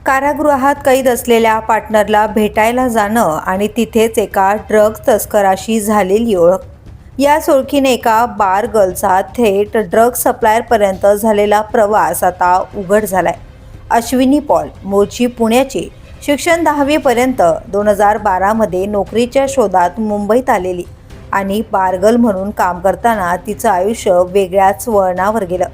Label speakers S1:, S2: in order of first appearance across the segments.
S1: कारागृहात कैद असलेल्या पार्टनरला भेटायला जाणं आणि तिथेच एका ड्रग्ज तस्कराशी झालेली ओळख. या सोडकीने एका बार गर्लचा थेट ड्रग सप्लायरपर्यंत झालेला प्रवास आता उघड झालाय. अश्विनी पॉल मूळची पुण्याची, शिक्षण 10वीपर्यंत. 2012मध्ये नोकरीच्या शोधात मुंबईत आलेली आणि बारगर्ल म्हणून काम करताना तिचं आयुष्य वेगळ्याच वळणावर गेलं.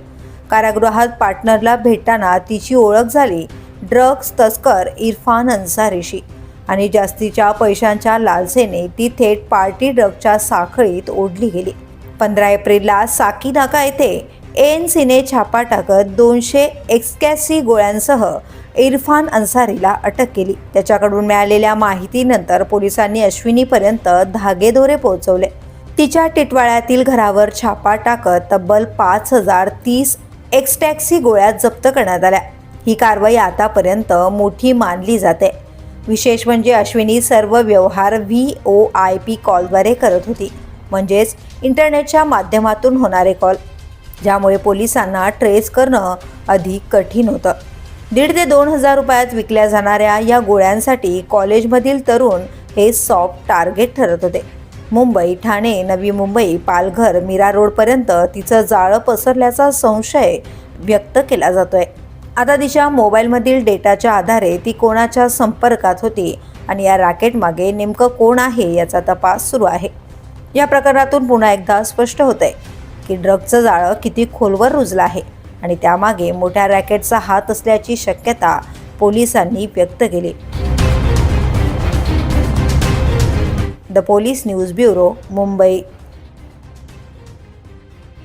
S1: कारागृहात पार्टनरला भेटताना तिची ओळख झाली ड्रग्ज तस्कर इरफान अन्सारीशी आणि जास्तीच्या पैशांच्या लालसेने ती थेट पार्टी ड्रगच्या साखळीत ओढली गेली. 15 एप्रिलला साकीनाका येथे एएनसीने छापा टाकत 200 एक्सकॅसी गोळ्यांसह इरफान अन्सारीला अटक केली. त्याच्याकडून मिळालेल्या माहितीनंतर पोलिसांनी अश्विनीपर्यंत धागेदोरे पोहोचवले. तिच्या टिटवाळ्यातील घरावर छापा टाकत तब्बल 5030 एक्सटॅक्सी गोळ्या जप्त करण्यात आल्या. ही कारवाई आतापर्यंत मोठी मानली जाते. विशेष म्हणजे अश्विनी सर्व व्यवहार VoIP कॉलद्वारे करत होती, म्हणजेच इंटरनेटच्या माध्यमातून होणारे कॉल, ज्यामुळे पोलिसांना ट्रेस करणं अधिक कठीण होतं. 1,500 ते 2,000 रुपयात विकल्या जाणाऱ्या या गोळ्यांसाठी कॉलेजमधील तरुण हे सॉफ्ट टार्गेट ठरत होते. मुंबई, ठाणे, नवी मुंबई, पालघर, मीरा रोडपर्यंत तिचं जाळं पसरल्याचा संशय व्यक्त केला जातोय. आता तिच्या मोबाईलमधील डेटाच्या आधारे ती कोणाच्या संपर्कात होती आणि या रॅकेटमागे नेमकं कोण आहे याचा तपास सुरू आहे. या प्रकरणातून पुन्हा एकदा स्पष्ट होतंय की ड्रगचं जाळं किती खोलवर रुजलं आहे आणि त्यामागे मोठ्या रॅकेटचा हात असल्याची शक्यता पोलिसांनी व्यक्त केली. The police news bureau, Mumbai.